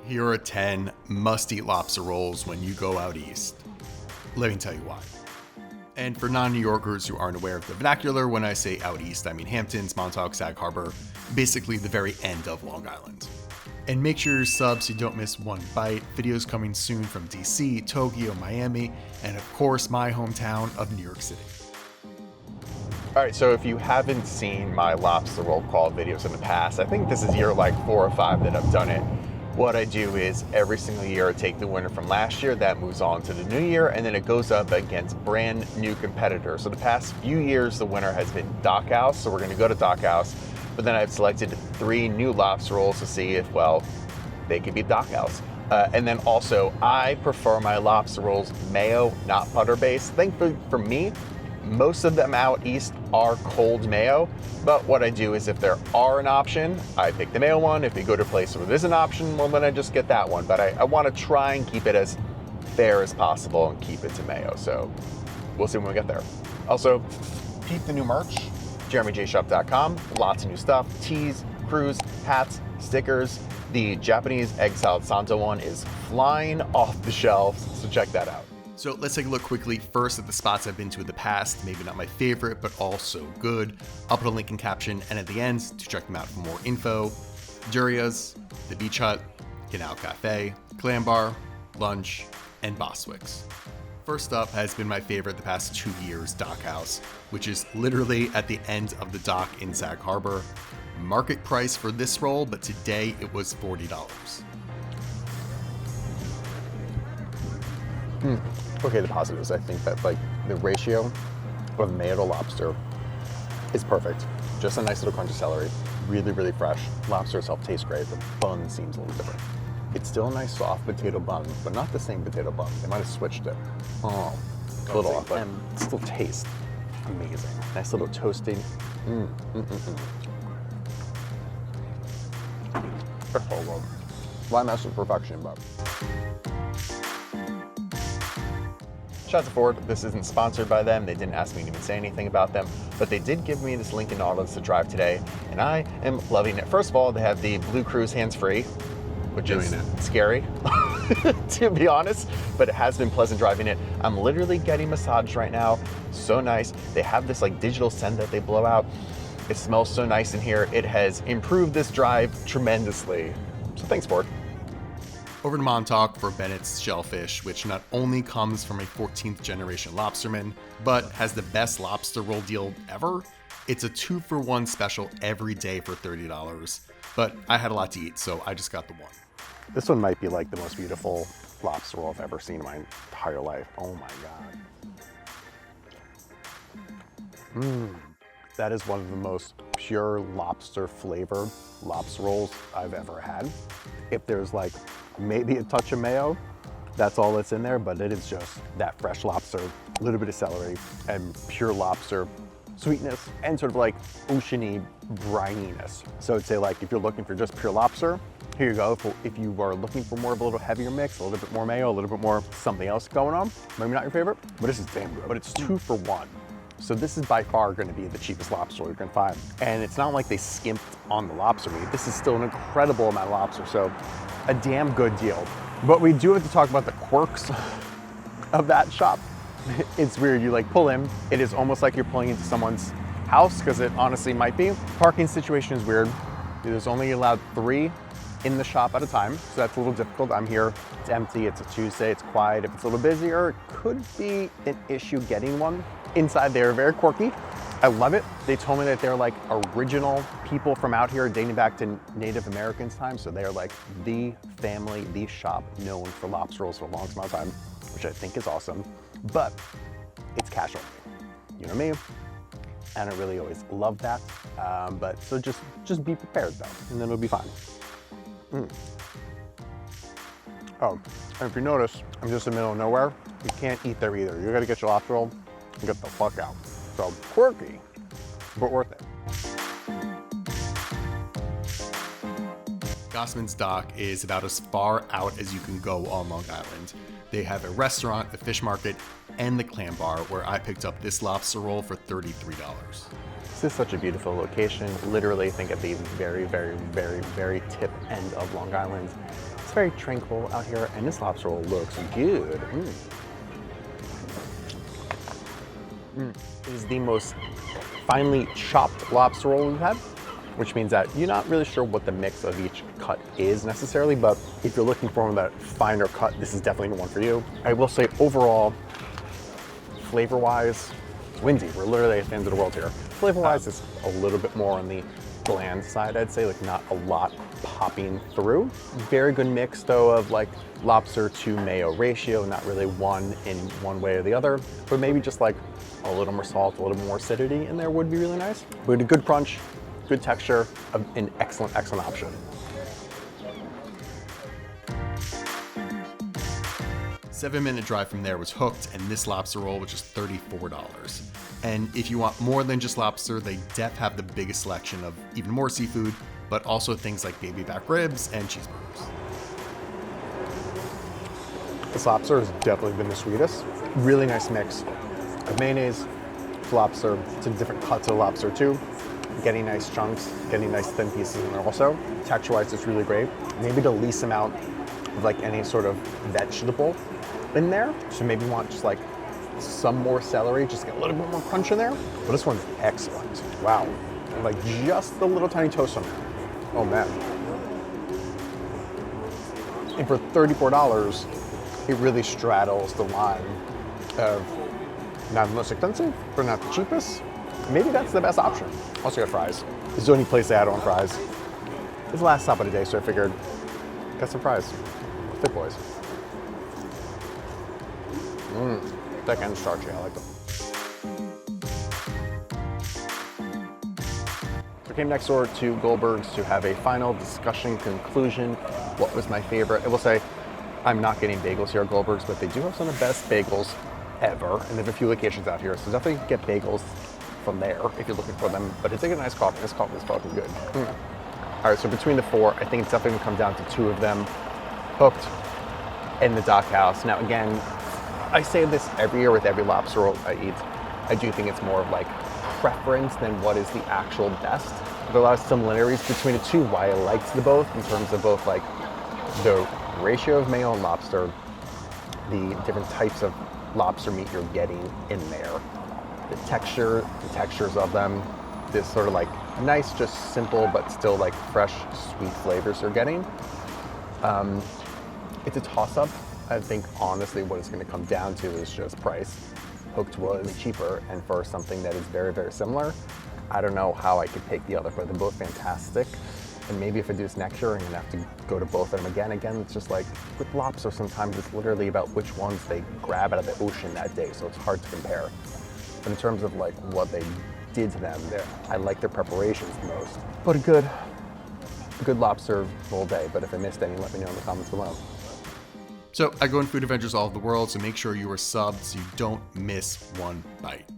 Here are 10 must-eat lobster rolls when you go out east. Let me tell you why. And for non-New Yorkers who aren't aware of the vernacular, when I say out east, I mean Hamptons, Montauk, Sag Harbor, basically the very end of Long Island. And make sure you're subbed so you don't miss one bite. Videos coming soon from DC, Tokyo, Miami, and of course my hometown of New York City. All right, so if you haven't seen my lobster roll call videos in the past, I think this is year like 4 or 5 that I've done it. What I do is every single year I take the winner from last year, that moves on to the new year, and then it goes up against brand new competitors. So the past few years, the winner has been Dock House, so we're gonna go to Dock House, but then I've selected 3 new lobster rolls to see if, well, they could be Dock House. And then also, I prefer my lobster rolls mayo, not butter-based. Thankfully for me, most of them out east are cold mayo, but what I do is if there are an option, I pick the mayo one. If you go to a place where there's an option, well then I just get that one. But I want to try and keep it as fair as possible and keep it to mayo, so we'll see when we get there. Also, peep the new merch, jeremyjshop.com, lots of new stuff, tees, crews, hats, stickers. The Japanese egg salad Santo one is flying off the shelves, so check that out. So let's take a look quickly first at the spots I've been to in the past, maybe not my favorite, but also good. I'll put a link in caption and at the end to check them out for more info. Duria's, The Beach Hut, Canal Cafe, Clam Bar, Lunch, and Boswick's. First up has been my favorite the past 2 years, Dock House, which is literally at the end of the dock in Sag Harbor. Market price for this roll, but today it was $40. Okay, the positives, I think that like the ratio of mayo to lobster is perfect. Just a nice little crunch of celery, really, really fresh. Lobster itself tastes great, the bun seems a little different. It's still a nice soft potato bun, but not the same potato bun. They might have switched it. Oh, a little off, but it still tastes amazing. Nice little toasting. That's so good. Lime essence perfection, but. Shout out to Ford. This isn't sponsored by them. They didn't ask me to even say anything about them, but they did give me this Lincoln Nautilus to drive today, and I am loving it. First of all, they have the Blue Cruise hands-free, which is scary, to be honest, but it has been pleasant driving it. I'm literally getting massaged right now. So nice. They have this like digital scent that they blow out. It smells so nice in here. It has improved this drive tremendously. So thanks, Ford. Over to Montauk for Bennetts Shellfish, which not only comes from a 14th generation lobsterman, but has the best lobster roll deal ever. It's a 2-for-1 special every day for $30, but I had a lot to eat, so I just got the one. This one might be like the most beautiful lobster roll I've ever seen in my entire life. Oh my God. That is one of the most pure lobster flavored lobster rolls I've ever had. If there's like maybe a touch of mayo, that's all that's in there, but it is just that fresh lobster, a little bit of celery, and pure lobster sweetness, and sort of like oceany brininess. So I'd say like if you're looking for just pure lobster, here you go. If you are looking for more of a little heavier mix, a little bit more mayo, a little bit more something else going on, maybe not your favorite, but this is damn good. But it's 2 for 1. So this is by far going to be the cheapest lobster you're going to find. And it's not like they skimped on the lobster meat. This is still an incredible amount of lobster, so a damn good deal. But we do have to talk about the quirks of that shop. It's weird, you like pull in, it is almost like you're pulling into someone's house, because it honestly might be. Parking situation is weird. There's only allowed 3 in the shop at a time, so that's a little difficult. I'm here, it's empty, it's a Tuesday, it's quiet. If it's a little busier, it could be an issue getting one. Inside, they're very quirky. I love it. They told me that they're like original people from out here dating back to Native Americans' time. So they're like the family, the shop known for lobster rolls for a long amount of time, which I think is awesome. But it's cash only. You know me? And I really always love that. But so just be prepared though, and then it'll be fine. Oh, and if you notice, I'm just in the middle of nowhere. You can't eat there either. You gotta get your lobster roll and get the fuck out. So quirky, but worth it. Gosmans Dock is about as far out as you can go on Long Island. They have a restaurant, a fish market, and the clam bar where I picked up this lobster roll for $33. This is such a beautiful location. Literally, I think at the very, very, very, very tip end of Long Island. It's very tranquil out here, and this lobster roll looks good. It is the most finely chopped lobster roll we've had, which means that you're not really sure what the mix of each cut is necessarily, but if you're looking for that finer cut, this is definitely the one for you. I will say overall, flavor-wise, it's windy. We're literally at the end of the world here. Flavor-wise, it's a little bit more on the bland side, I'd say, like not a lot popping through. Very good mix though of like lobster to mayo ratio, not really one in one way or the other, but maybe just like a little more salt, a little more acidity in there would be really nice. But a good crunch, good texture, an excellent, excellent option. Seven-minute drive from there was Hooked, and this lobster roll was just $34. And if you want more than just lobster, they have the biggest selection of even more seafood, but also things like baby back ribs and cheeseburgers. This lobster has definitely been the sweetest. Really nice mix of mayonnaise, lobster, to different cuts of lobster too. Getting nice chunks, getting nice thin pieces in there also. Texture-wise, it's really great. Maybe the least amount of like any sort of vegetable in there. So maybe you want just like some more celery, just get a little bit more crunch in there. But this one's excellent. Wow. And like just the little tiny toast on there. Oh man. And for $34, it really straddles the line of not the most expensive, but not the cheapest. Maybe that's the best option. Also got fries. This is the only place they had on fries. It's the last stop of the day, so I figured, got some fries. Thick boys. Thick and starchy, I like them. So I came next door to Goldberg's to have a final discussion conclusion. What was my favorite? I will say, I'm not getting bagels here at Goldberg's, but they do have some of the best bagels ever, and they have a few locations out here, so definitely get bagels from there if you're looking for them. But it's like a nice coffee. This coffee is fucking good. All right, so between the four, I think it's definitely gonna come down to two of them. Hooked and the Dock House. Now again, I say this every year with every lobster roll I eat. I do think it's more of like preference than what is the actual best. There are a lot of similarities between the two, why I liked the both in terms of both like the ratio of mayo and lobster, the different types of lobster meat you're getting in there, the textures of them, this sort of like nice, just simple, but still like fresh, sweet flavors you're getting. It's a toss-up. I think honestly what it's gonna come down to is just price. Hooked was cheaper, and for something that is very, very similar, I don't know how I could pick the other, but they're both fantastic. And maybe if I do this next year, I'm gonna have to go to both of them again. Again, it's just like with lobster, sometimes it's literally about which ones they grab out of the ocean that day, so it's hard to compare. But in terms of like what they did to them, I like their preparations the most. But a good lobster roll day. But if I missed any, let me know in the comments below. So I go in Food Adventures all over the world, so make sure you are subbed so you don't miss one bite.